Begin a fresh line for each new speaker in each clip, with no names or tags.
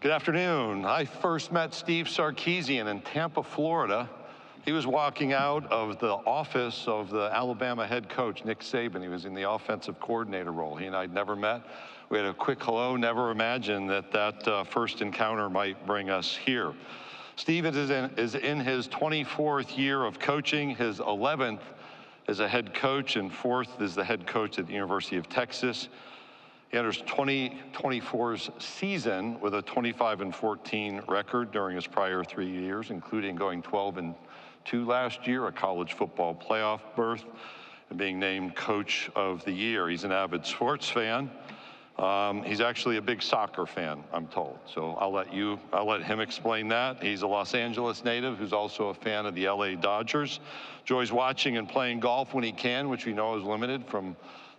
Good afternoon. I first met Steve Sarkisian in Tampa, Florida. He was walking out of the office of the Alabama head coach, Nick Saban. He was in the offensive coordinator role. He and I had never met. We had a quick hello, never imagined that first encounter might bring us here. Steve is in his 24th year of coaching, his 11th as a head coach, and 4th as the head coach at the University of Texas. He enters 2024's season with a 25-14 record during his prior 3 years, including going 12-2 last year, a college football playoff berth, and being named Coach of the Year. He's an avid sports fan. He's actually a big soccer fan, I'm told. So I'll let him explain that. He's a Los Angeles native who's also a fan of the LA Dodgers. Enjoys watching and playing golf when he can, which we know is limited from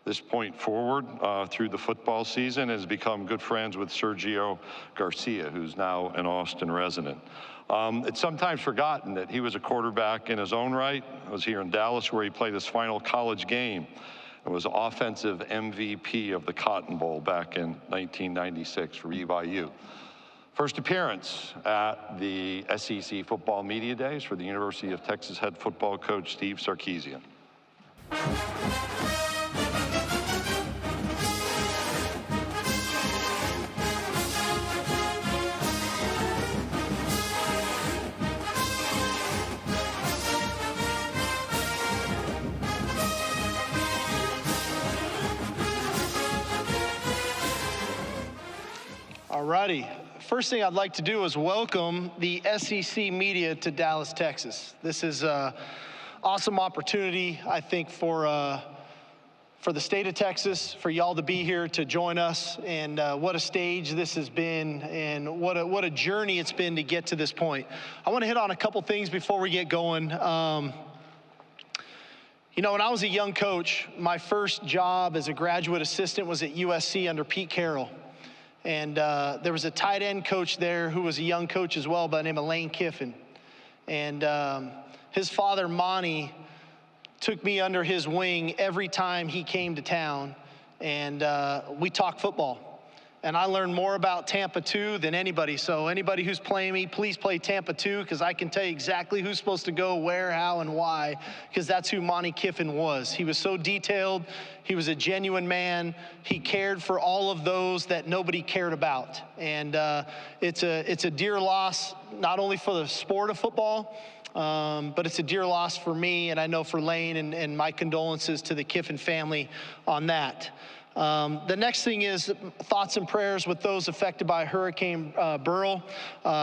this point forward through the football season, has become good friends with Sergio Garcia, who's now an Austin resident. It's sometimes forgotten that he was a quarterback in his own right. I was here in Dallas where he played his final college game and was offensive MVP of the Cotton Bowl back in 1996 for BYU. First appearance at the SEC Football Media Days for the University of Texas head football coach Steve Sarkisian.
Alrighty, first thing I'd like to do is welcome the SEC media to Dallas, Texas. This is an awesome opportunity, I think, for the state of Texas, for y'all to be here to join us, and what a stage this has been, and what a journey it's been to get to this point. I want to hit on a couple things before we get going. You know, when I was a young coach, my first job as a graduate assistant was at USC under Pete Carroll. And there was a tight end coach there who was a young coach as well by the name of Lane Kiffin. And his father, Monty, took me under his wing every time he came to town, and we talked football. And I learned more about Tampa 2 than anybody. So anybody who's playing me, please play Tampa 2, because I can tell you exactly who's supposed to go, where, how, and why, because that's who Monty Kiffin was. He was so detailed. He was a genuine man. He cared for all of those that nobody cared about. And it's a dear loss, not only for the sport of football, but it's a dear loss for me, and I know for Lane, and my condolences to the Kiffin family on that. The next thing is thoughts and prayers with those affected by Hurricane Beryl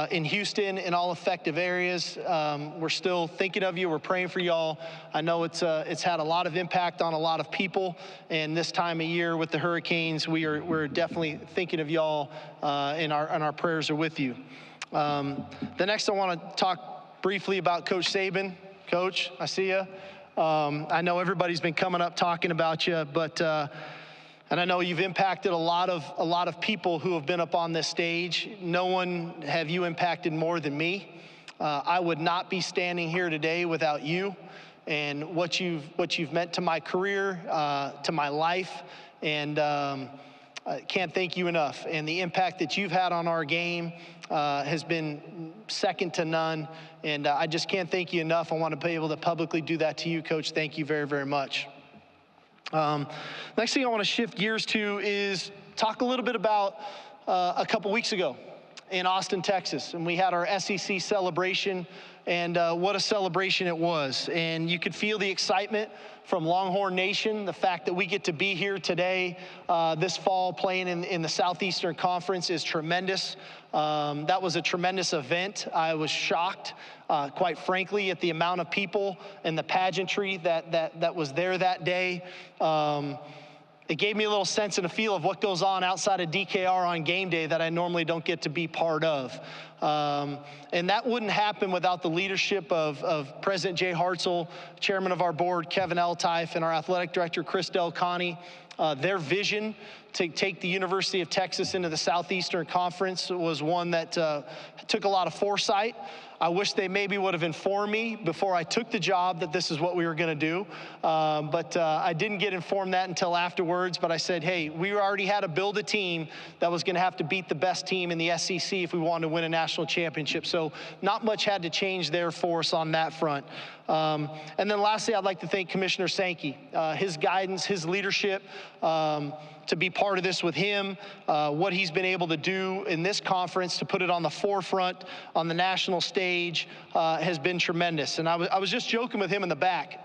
in Houston and all affected areas. We're still thinking of you. We're praying for y'all. I know it's had a lot of impact on a lot of people, and this time of year with the hurricanes, we're definitely thinking of y'all, and our prayers are with you. The next I want to talk briefly about Coach Saban. Coach, I see you. I know everybody's been coming up talking about you, but and I know you've impacted a lot of people who have been up on this stage. No one have you impacted more than me. I would not be standing here today without you and what you've meant to my career, to my life, and I can't thank you enough. And the impact that you've had on our game has been second to none, and I just can't thank you enough. I want to be able to publicly do that to you, Coach. Thank you very, very much. Next thing I want to shift gears to is talk a little bit about a couple weeks ago in Austin, Texas, and we had our SEC celebration, and what a celebration it was. And you could feel the excitement from Longhorn Nation, the fact that we get to be here today, this fall, playing in the Southeastern Conference is tremendous. That was a tremendous event. I was shocked, quite frankly, at the amount of people and the pageantry that was there that day. It gave me a little sense and a feel of what goes on outside of DKR on game day that I normally don't get to be part of. And that wouldn't happen without the leadership of President Jay Hartzell, Chairman of our board, Kevin Eltife, and our athletic director, Chris Del Conte. Their vision to take the University of Texas into the Southeastern Conference was one that took a lot of foresight. I wish they maybe would have informed me before I took the job that this is what we were going to do. But I didn't get informed that until afterwards. But I said, hey, we already had to build a team that was going to have to beat the best team in the SEC if we wanted to win a national championship. So not much had to change there for us on that front. And then lastly, I'd like to thank Commissioner Sankey, his guidance, his leadership, to be part of this with him, what he's been able to do in this conference to put it on the forefront on the national stage has been tremendous. And I was just joking with him in the back.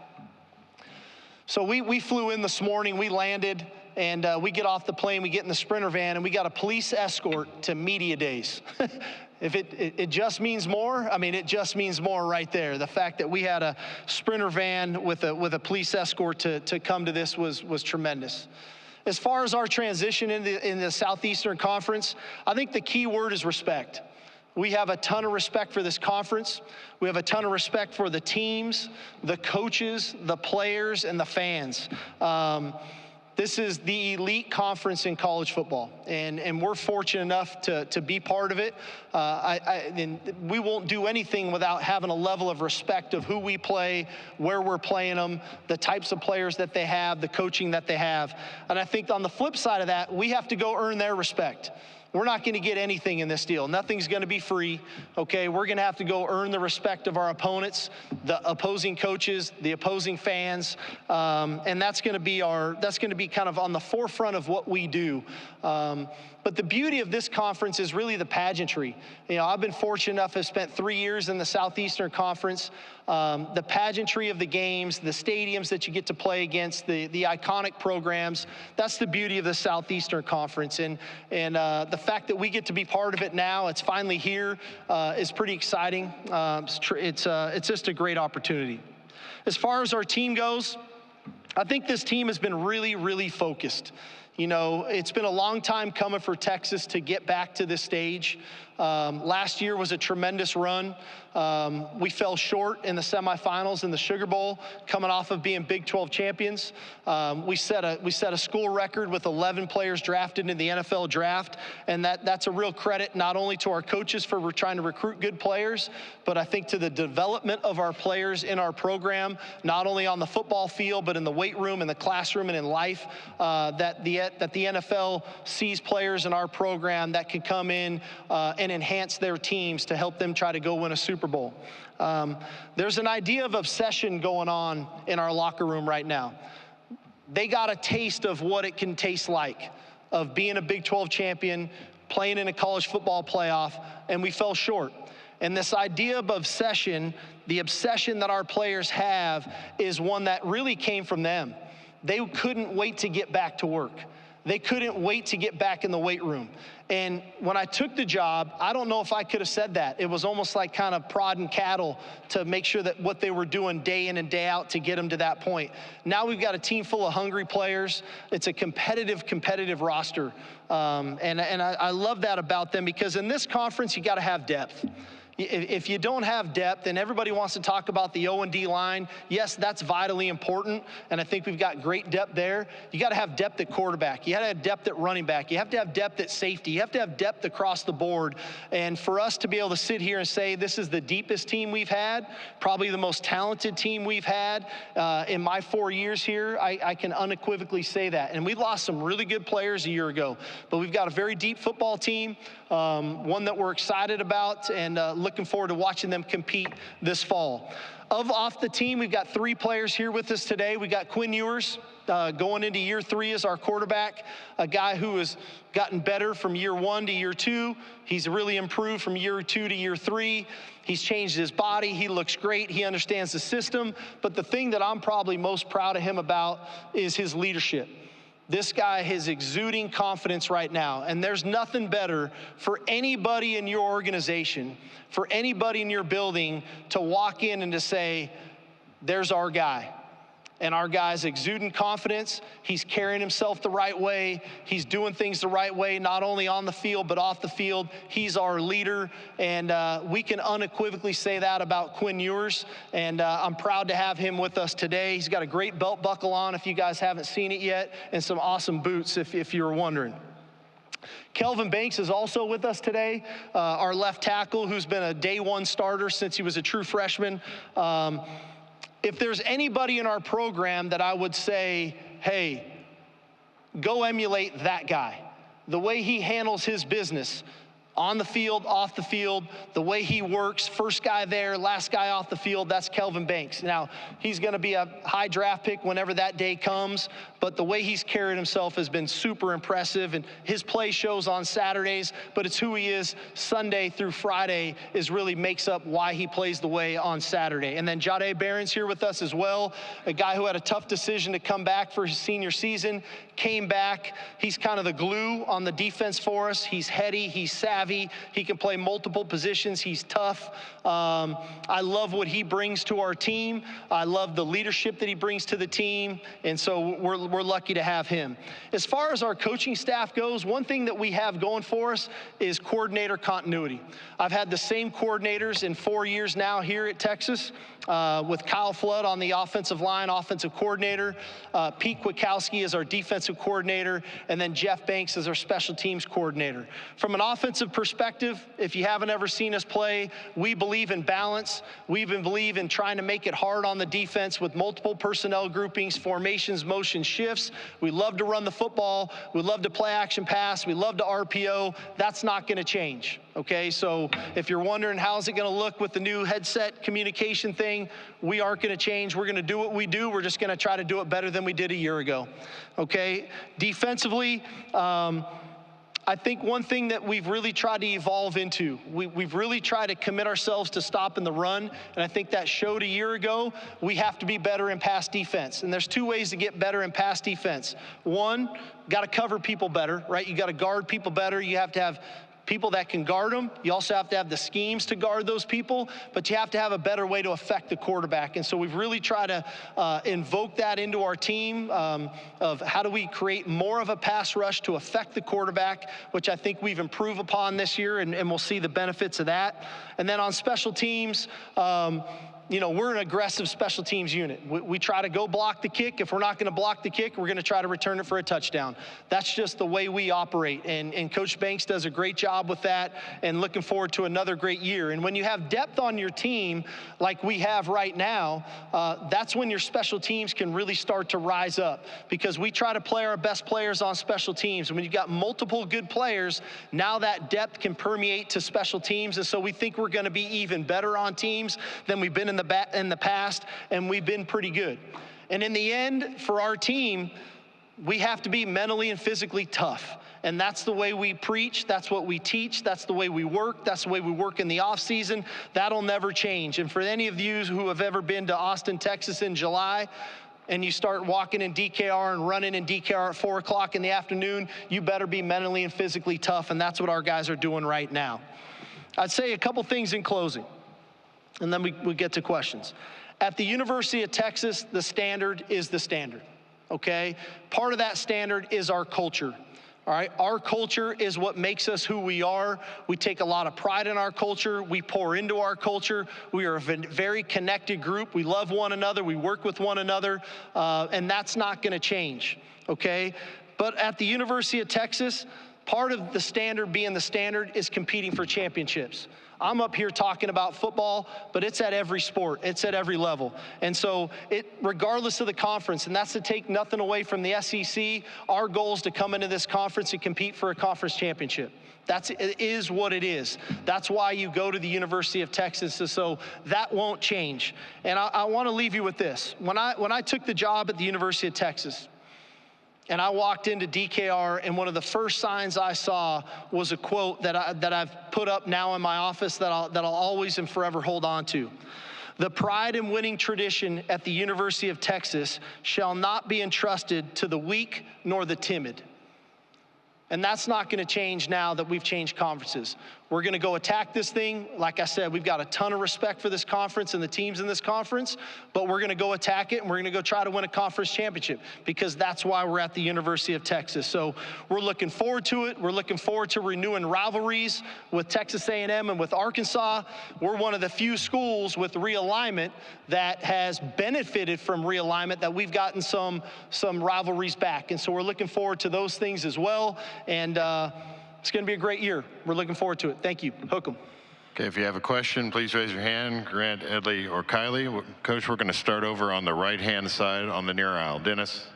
So we flew in this morning, we landed, and we get off the plane, we get in the Sprinter van, and we got a police escort to media days. If it just means more, I mean, it just means more right there. The fact that we had a Sprinter van with a police escort to come to this was tremendous. As far as our transition in the Southeastern Conference, I think the key word is respect. We have a ton of respect for this conference. We have a ton of respect for the teams, the coaches, the players, and the fans. This is the elite conference in college football, and we're fortunate enough to be part of it. And we won't do anything without having a level of respect of who we play, where we're playing them, the types of players that they have, the coaching that they have. And I think on the flip side of that, we have to go earn their respect. We're not going to get anything in this deal. Nothing's going to be free, okay? We're going to have to go earn the respect of our opponents, the opposing coaches, the opposing fans, and that's going to be kind of on the forefront of what we do. But the beauty of this conference is really the pageantry. You know, I've been fortunate enough to have spent 3 years in the Southeastern Conference. The pageantry of the games, the stadiums that you get to play against, the iconic programs, that's the beauty of the Southeastern Conference. And the fact that we get to be part of it now, it's finally here, is pretty exciting. It's just a great opportunity. As far as our team goes, I think this team has been really, really focused. You know, it's been a long time coming for Texas to get back to this stage. Last year was a tremendous run. We fell short in the semifinals in the Sugar Bowl, coming off of being Big 12 champions. We set a school record with 11 players drafted in the NFL draft, and that's a real credit not only to our coaches for trying to recruit good players, but I think to the development of our players in our program, not only on the football field, but in the weight room, in the classroom, and in life, that the NFL sees players in our program that can come in and enhance their teams to help them try to go win a Super Bowl. There's an idea of obsession going on in our locker room right now. They got a taste of what it can taste like, of being a Big 12 champion, playing in a college football playoff, and we fell short. And this idea of obsession, the obsession that our players have, is one that really came from them. They couldn't wait to get back to work. They couldn't wait to get back in the weight room. And when I took the job, I don't know if I could have said that. It was almost like kind of prodding cattle to make sure that what they were doing day in and day out to get them to that point. Now we've got a team full of hungry players. It's a competitive roster. And I love that about them, because in this conference, you got to have depth. If you don't have depth, and everybody wants to talk about the O&D line, yes, that's vitally important, and I think we've got great depth there. You got to have depth at quarterback. You got to have depth at running back. You have to have depth at safety. You have to have depth across the board. And for us to be able to sit here and say this is the deepest team we've had, probably the most talented team we've had in my 4 years here, I can unequivocally say that. And we lost some really good players a year ago, but we've got a very deep football team, one that we're excited about, and looking forward to watching them compete this fall. Off the team, we've got 3 players here with us today. We got Quinn Ewers going into year 3 as our quarterback, a guy who has gotten better from year 1 to year 2. He's really improved from year 2 to year 3. He's changed his body. He looks great. He understands the system. But the thing that I'm probably most proud of him about is his leadership. This guy is exuding confidence right now, and there's nothing better for anybody in your organization, for anybody in your building to walk in and to say, there's our guy. and our guy's exuding confidence. He's carrying himself the right way. He's doing things the right way, not only on the field, but off the field. He's our leader, and we can unequivocally say that about Quinn Ewers, and I'm proud to have him with us today. He's got a great belt buckle on, if you guys haven't seen it yet, and some awesome boots, if you were wondering. Kelvin Banks is also with us today, our left tackle, who's been a day one starter since he was a true freshman. If there's anybody in our program that I would say, hey, go emulate that guy, the way he handles his business, on the field, off the field, the way he works, first guy there, last guy off the field, that's Kelvin Banks. Now, he's going to be a high draft pick whenever that day comes, but the way he's carried himself has been super impressive, and his play shows on Saturdays, but it's who he is Sunday through Friday is really makes up why he plays the way on Saturday. And then Jahdae Barron's here with us as well, a guy who had a tough decision to come back for his senior season, came back. He's kind of the glue on the defense for us. He's heady, he's savvy, he can play multiple positions, he's tough. I love what he brings to our team. I love the leadership that he brings to the team, and so we're lucky to have him. As far as our coaching staff goes, one thing that we have going for us is coordinator continuity. I've had the same coordinators in 4 years now here at Texas, with Kyle Flood on the offensive line, offensive coordinator, Pete Kwiatkowski is our defensive coordinator, and then Jeff Banks is our special teams coordinator. From an offensive perspective, if you haven't ever seen us play, we believe in balance. We believe in trying to make it hard on the defense with multiple personnel groupings, formations, motion shifts. We love to run the football. We love to play action pass. We love to RPO. That's not going to change. Okay, so if you're wondering how's it going to look with the new headset communication thing, we aren't going to change. We're going to do what we do. We're just going to try to do it better than we did a year ago. Okay, defensively, I think one thing that we've really tried to evolve into, we've really tried to commit ourselves to stopping the run, and I think that showed a year ago. We have to be better in pass defense, and there's two ways to get better in pass defense. One, got to cover people better, right? You got to guard people better. You have to have people that can guard them. You also have to have the schemes to guard those people, but you have to have a better way to affect the quarterback. And so we've really tried to invoke that into our team of how do we create more of a pass rush to affect the quarterback, which I think we've improved upon this year, and we'll see the benefits of that. And then on special teams, you know, we're an aggressive special teams unit. We try to go block the kick. If we're not going to block the kick, we're going to try to return it for a touchdown. That's just the way we operate, and Coach Banks does a great job with that, and looking forward to another great year. And when you have depth on your team like we have right now, that's when your special teams can really start to rise up, because we try to play our best players on special teams. And when you've got multiple good players, now that depth can permeate to special teams, and so we think we're going to be even better on teams than we've been in the past, and we've been pretty good. And in the end, for our team, we have to be mentally and physically tough. And that's the way we preach, that's what we teach, that's the way we work, that's the way we work in the off season. That'll never change. And for any of you who have ever been to Austin, Texas in July, and you start walking in DKR and running in DKR at 4 o'clock in the afternoon, you better be mentally and physically tough, and that's what our guys are doing right now. I'd say a couple things in closing, and then we get to questions. At the University of Texas, the standard is the standard, okay? Part of that standard is our culture, all right? Our culture is what makes us who we are. We take a lot of pride in our culture. We pour into our culture. We are a very connected group. We love one another. We work with one another, and that's not going to change, okay? But at the University of Texas, part of the standard being the standard is competing for championships. I'm up here talking about football, but it's at every sport. It's at every level. And so regardless of the conference, and that's to take nothing away from the SEC, our goal is to come into this conference and compete for a conference championship. It is what it is. That's why you go to the University of Texas, so that won't change. And I want to leave you with this. When I took the job at the University of Texas, and I walked into DKR, and one of the first signs I saw was a quote that I've put up now in my office that I'll always and forever hold on to. The pride and winning tradition at the University of Texas shall not be entrusted to the weak nor the timid. And that's not going to change now that we've changed conferences. We're going to go attack this thing. Like I said, we've got a ton of respect for this conference and the teams in this conference, but we're going to go attack it, and we're going to go try to win a conference championship, because that's why we're at the University of Texas. So we're looking forward to it. We're looking forward to renewing rivalries with Texas A&M and with Arkansas. We're one of the few schools with realignment that has benefited from realignment, that we've gotten some rivalries back. And so we're looking forward to those things as well. And it's going to be a great year. We're looking forward to it. Thank you. Hook 'em.
Okay, if you have a question, please raise your hand. Grant, Edley, or Kylie. Coach, we're going to start over on the right-hand side on the near aisle. Dennis.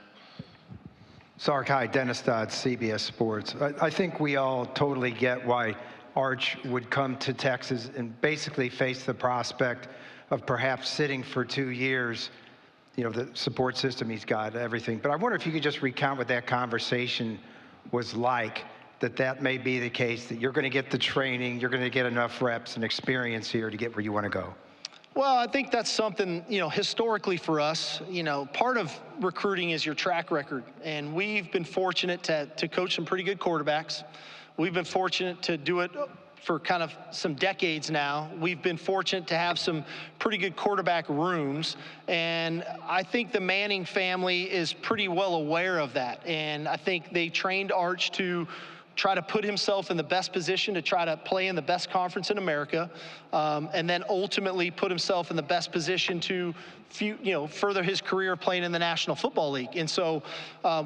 Sark, hi, Dennis Dodd, CBS Sports. I think we all totally get why Arch would come to Texas and basically face the prospect of perhaps sitting for 2 years. You know, the support system he's got, everything. But I wonder if you could just recount what that conversation was like, that may be the case, that you're going to get the training, you're going to get enough reps and experience here to get where you want to go.
Well, I think that's something, you know, historically for us, you know, part of recruiting is your track record. And we've been fortunate to coach some pretty good quarterbacks. We've been fortunate to do it for kind of some decades now. We've been fortunate to have some pretty good quarterback rooms. And I think the Manning family is pretty well aware of that. And I think they trained Arch to try to put himself in the best position to try to play in the best conference in America, and then ultimately put himself in the best position to further his career playing in the National Football League. And so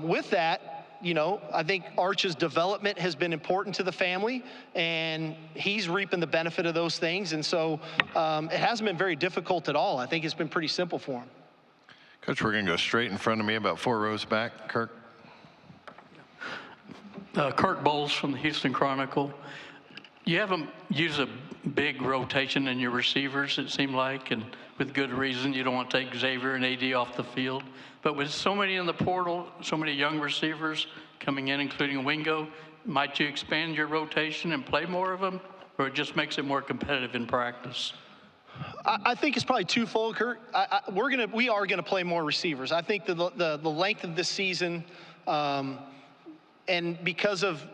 with that, you know, I think Arch's development has been important to the family, and he's reaping the benefit of those things. And so it hasn't been very difficult at all. I think it's been pretty simple for him.
Coach, we're going to go straight in front of me, about 4 rows back. Kirk.
Kirk Bowles from the Houston Chronicle. You haven't used a big rotation in your receivers, it seemed like, and with good reason. You don't want to take Xavier and AD off the field. But with so many in the portal, so many young receivers coming in, including Wingo, might you expand your rotation and play more of them, or it just makes it more competitive in practice?
I think it's probably twofold, Kurt. We are gonna play more receivers. I think the length of this season, and because of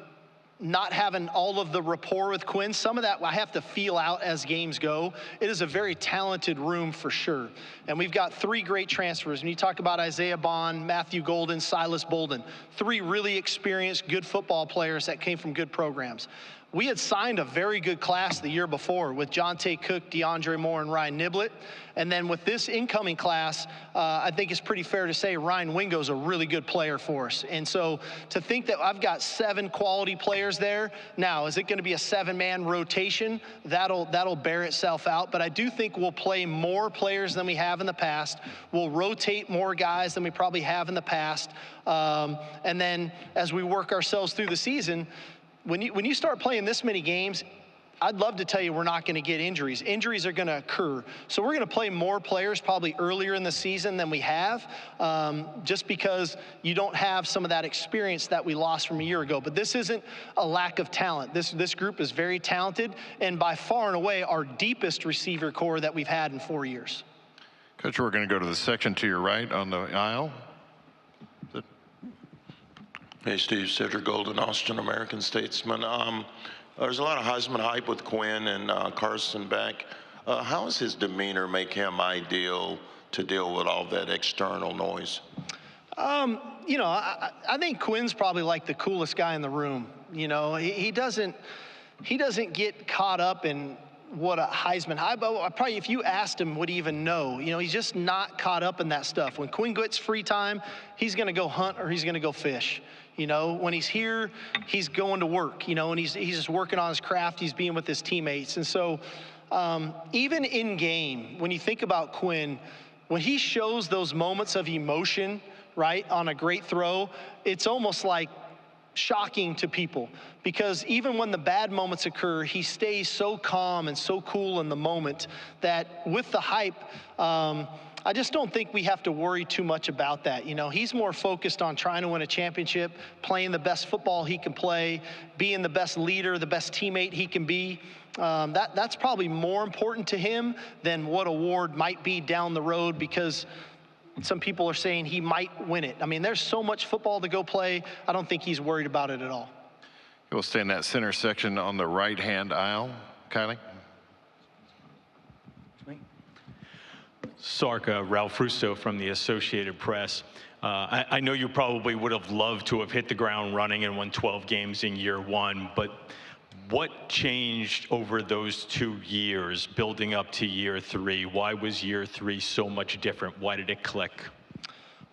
not having all of the rapport with Quinn, some of that I have to feel out as games go. It is a very talented room for sure. And we've got 3 great transfers. When you talk about Isaiah Bond, Matthew Golden, Silas Bolden, 3 really experienced, good football players that came from good programs. We had signed a very good class the year before with Jonte Cook, DeAndre Moore, and Ryan Niblett. And then with this incoming class, I think it's pretty fair to say Ryan Wingo's a really good player for us. And so to think that I've got 7 quality players there, now, is it going to be a 7-man rotation? That'll bear itself out. But I do think we'll play more players than we have in the past. We'll rotate more guys than we probably have in the past. And then as we work ourselves through the season, when you start playing this many games, I'd love to tell you we're not going to get injuries. Injuries are going to occur. So we're going to play more players probably earlier in the season than we have, just because you don't have some of that experience that we lost from a year ago. But this isn't a lack of talent. This group is very talented, and by far and away our deepest receiver core that we've had in 4 years.
Coach, we're going to go to the section to your right on the aisle.
Hey, Steve, Cedric Golden, Austin American Statesman. There's a lot of Heisman hype with Quinn and Carson back. How does his demeanor make him ideal to deal with all that external noise?
You know, I think Quinn's probably like the coolest guy in the room. You know, he doesn't get caught up in what a Heisman high, but probably if you asked him, would he even know? You know, he's just not caught up in that stuff. When Quinn gets free time, he's going to go hunt or he's going to go fish. You know, when he's here, he's going to work, you know, and he's just working on his craft. He's being with his teammates. And so even in game, when you think about Quinn, when he shows those moments of emotion, right, on a great throw, it's almost like shocking to people, because even when the bad moments occur, he stays so calm and so cool in the moment that with the hype, I just don't think we have to worry too much about that. You know, he's more focused on trying to win a championship, playing the best football he can play, being the best leader, the best teammate he can be. That's probably more important to him than what award might be down the road, because some people are saying he might win it. I mean, there's so much football to go play. I don't think he's worried about it at all.
We'll stay in that center section on the right-hand aisle. Kylie?
Sark, Ralph Russo from the Associated Press. I know you probably would have loved to have hit the ground running and won 12 games in year one, but what changed over those 2 years building up to year three? Why was year three so much different? Why did it click?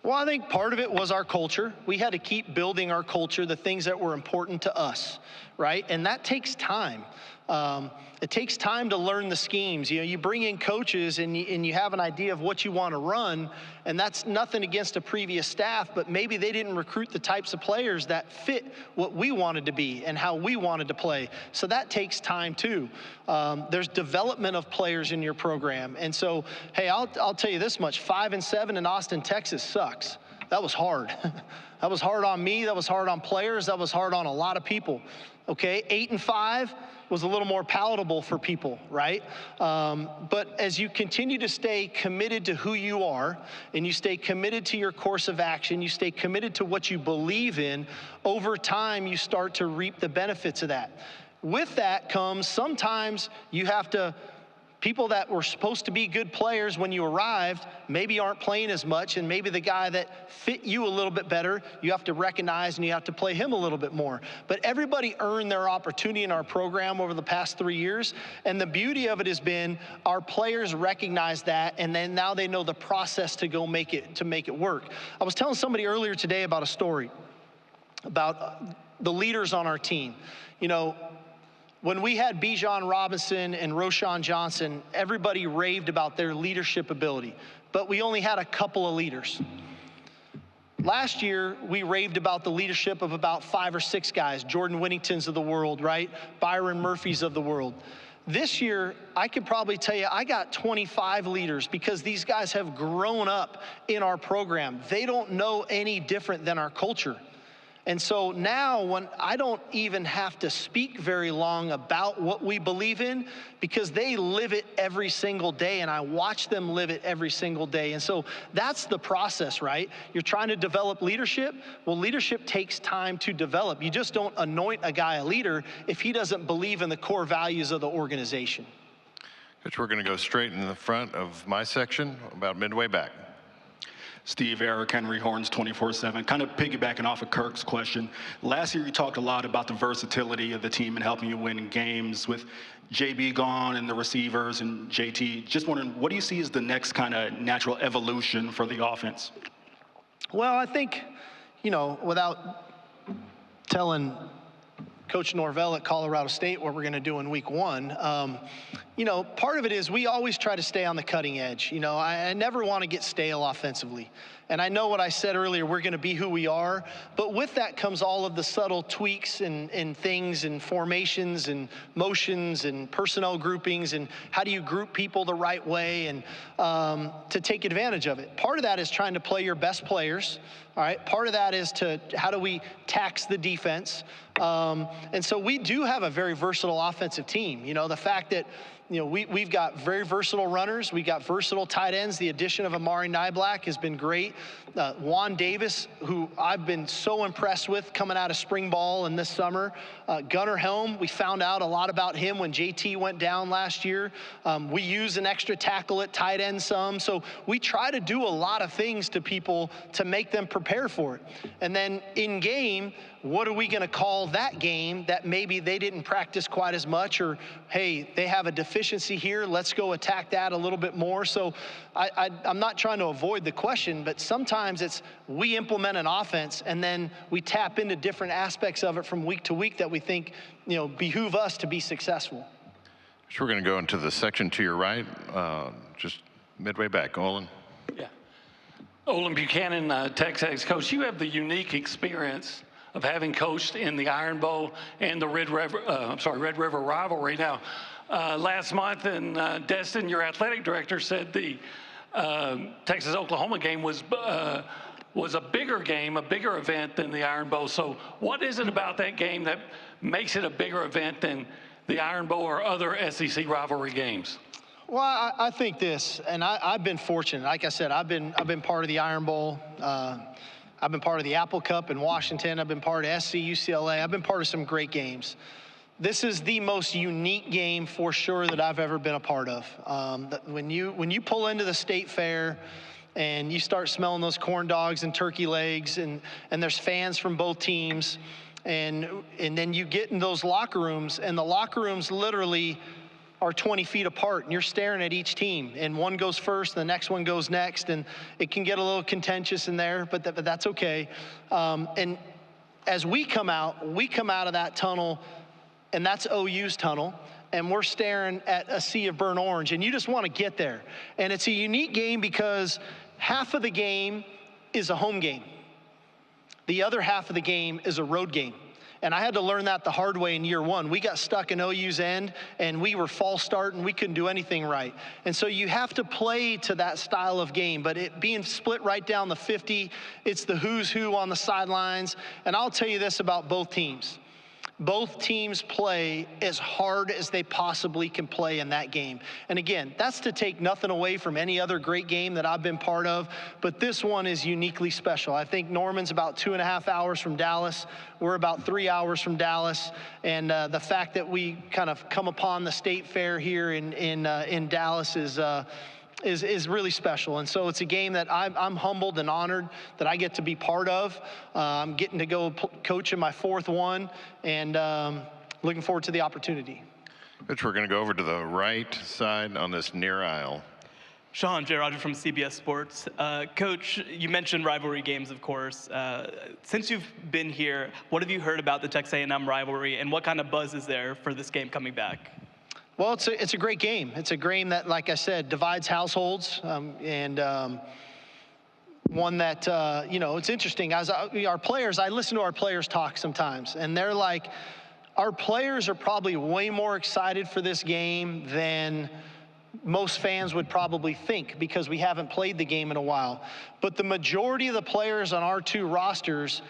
Well, I think part of it was our culture. We had to keep building our culture, the things that were important to us, right? And that takes time. It takes time to learn the schemes. You know, you bring in coaches and you have an idea of what you want to run, and that's nothing against a previous staff, but maybe they didn't recruit the types of players that fit what we wanted to be and how we wanted to play. So that takes time too. There's development of players in your program. And so, hey, I'll tell you this much, 5-7 in Austin, Texas sucks. That was hard. That was hard on me. That was hard on players. That was hard on a lot of people. Okay, 8-5 was a little more palatable for people, right? But as you continue to stay committed to who you are, and you stay committed to your course of action, you stay committed to what you believe in, over time you start to reap the benefits of that. With that comes sometimes you have to, people that were supposed to be good players when you arrived maybe aren't playing as much, and maybe the guy that fit you a little bit better, you have to recognize and you have to play him a little bit more. But everybody earned their opportunity in our program over the past 3 years, and the beauty of it has been our players recognize that, and then now they know the process to go make it work. I was telling somebody earlier today about a story about the leaders on our team. You know, when we had Bijan Robinson and Roshan Johnson, everybody raved about their leadership ability, but we only had a couple of leaders. Last year, we raved about the leadership of about 5 or 6 guys, Jordan Whittingtons of the world, right? Byron Murphys of the world. This year, I could probably tell you I got 25 leaders because these guys have grown up in our program. They don't know any different than our culture. And so now when I don't even have to speak very long about what we believe in, because they live it every single day and I watch them live it every single day. And so that's the process, right? You're trying to develop leadership. Well, leadership takes time to develop. You just don't anoint a guy a leader if he doesn't believe in the core values of the organization.
Coach, we're going to go straight in the front of my section, about midway back.
Steve, Eric, Henry Horns, 24/7. Kind of piggybacking off of Kirk's question. Last year, you talked a lot about the versatility of the team and helping you win games with JB gone and the receivers and JT. Just wondering, what do you see as the next kind of natural evolution for the offense?
Well, I think, you know, without telling Coach Norvell at Colorado State what we're going to do in week 1. You know, part of it is we always try to stay on the cutting edge. You know, I never want to get stale offensively. And I know what I said earlier, we're going to be who we are. But with that comes all of the subtle tweaks and things and formations and motions and personnel groupings and how do you group people the right way and to take advantage of it. Part of that is trying to play your best players. All right, part of that is to how do we tax the defense? And so we do have a very versatile offensive team. You know, the fact that, you know, we've got very versatile runners. We got versatile tight ends. The addition of Amari Nyblack has been great. Juan Davis, who I've been so impressed with coming out of spring ball and this summer. Gunnar Helm, we found out a lot about him when JT went down last year. We use an extra tackle at tight end some. So we try to do a lot of things to people to make them prepare for it. And then in game, what are we going to call that game that maybe they didn't practice quite as much, or, hey, they have a deficiency here, let's go attack that a little bit more. So I'm not trying to avoid the question, but sometimes it's we implement an offense and then we tap into different aspects of it from week to week that we think, you know, behoove us to be successful.
So we're going to go into the section to your right, just midway back. Olin.
Yeah. Olin Buchanan, Texas coach, you have the unique experience of having coached in the Iron Bowl and the Red River rivalry. Now, last month in Destin, your athletic director said the Texas-Oklahoma game was a bigger game, a bigger event than the Iron Bowl. So what is it about that game that makes it a bigger event than the Iron Bowl or other SEC rivalry games?
Well, I think this, and I've been fortunate. Like I said, I've been part of the Iron Bowl. I've been part of the Apple Cup in Washington. I've been part of SC, UCLA. I've been part of some great games. This is the most unique game for sure that I've ever been a part of. When you pull into the state fair and you start smelling those corn dogs and turkey legs, and there's fans from both teams, and then you get in those locker rooms, and the locker rooms literally are 20 feet apart, and you're staring at each team, and one goes first, and the next one goes next, and it can get a little contentious in there, but that's okay. And as we come out of that tunnel, and that's OU's tunnel, and we're staring at a sea of burnt orange, and you just want to get there. And it's a unique game because half of the game is a home game. The other half of the game is a road game. And I had to learn that the hard way in year one. We got stuck in OU's end, and we were false start, and we couldn't do anything right. And so you have to play to that style of game. But it being split right down the 50, it's the who's who on the sidelines. And I'll tell you this about both teams. Both teams play as hard as they possibly can play in that game. And again, that's to take nothing away from any other great game that I've been part of, but this one is uniquely special. I think Norman's about 2.5 hours from Dallas. We're about 3 hours from Dallas. And the fact that we kind of come upon the state fair here in Dallas is really special. And so it's a game that I'm humbled and honored that I get to be part of. I'm getting to go coach in my 4th one, and looking forward to the opportunity.
Coach, we're going to go over to the right side on this near aisle.
Sean, J. Roger from CBS Sports. Coach, you mentioned rivalry games, of course. Since you've been here, what have you heard about the Texas A&M rivalry, and what kind of buzz is there for this game coming back?
Well, it's a great game. It's a game that, like I said, divides households, and one that, it's interesting. As our players, I listen to our players talk sometimes, and they're like, our players are probably way more excited for this game than most fans would probably think, because we haven't played the game in a while. But the majority of the players on our 2 rosters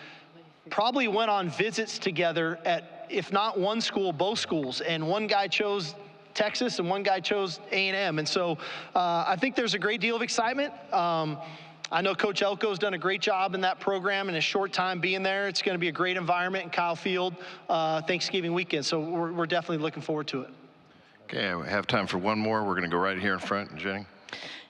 probably went on visits together at, if not one school, both schools, and one guy chose Texas and one guy chose A&M. And so I think there's a great deal of excitement. I know Coach Elko's done a great job in that program in a short time being there. It's going to be a great environment in Kyle Field Thanksgiving weekend. So we're definitely looking forward to it.
Okay, we have time for one more. We're going to go right here in front. Jenny.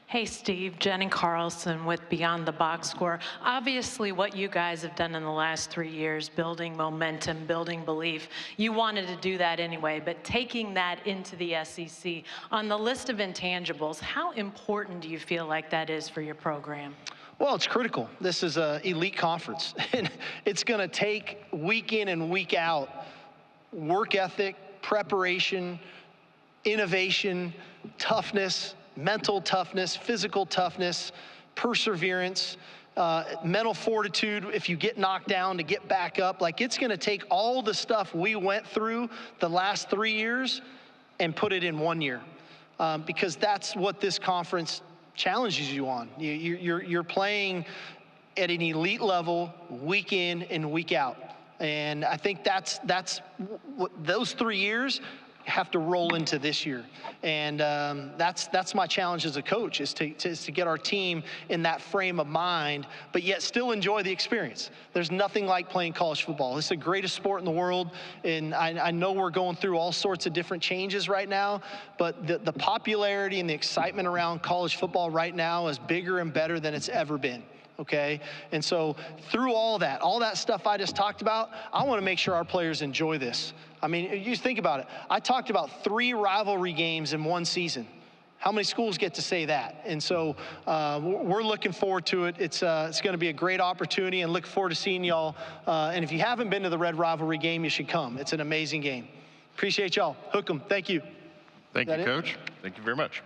Hey, Steve, Jenny Carlson with Beyond the Box Score. Obviously, what you guys have done in the last 3 years, building momentum, building belief, you wanted to do that anyway, but taking that into the SEC, on the list of intangibles, how important do you feel like that is for your program?
Well, it's critical. This is an elite conference, and it's going to take week in and week out work ethic, preparation, innovation, toughness, mental toughness, physical toughness, perseverance, mental fortitude if you get knocked down to get back up. Like, it's going to take all the stuff we went through the last 3 years and put it in 1 year, because that's what this conference challenges you on. You're playing at an elite level week in and week out. And I think that's what those 3 years have to roll into this year. And that's my challenge as a coach, is to get our team in that frame of mind, but yet still enjoy the experience. There's nothing like playing college football. It's the greatest sport in the world, and I know we're going through all sorts of different changes right now, but the popularity and the excitement around college football right now is bigger and better than it's ever been. Okay, and so through all that stuff I just talked about, I want to make sure our players enjoy this. I mean, you think about it. I talked about 3 rivalry games in 1 season. How many schools get to say that? And so we're looking forward to it. It's going to be a great opportunity, and look forward to seeing y'all. And if you haven't been to the Red Rivalry game, you should come. It's an amazing game. Appreciate y'all. Hook 'em. Thank you.
Thank you, Coach. Thank you very much.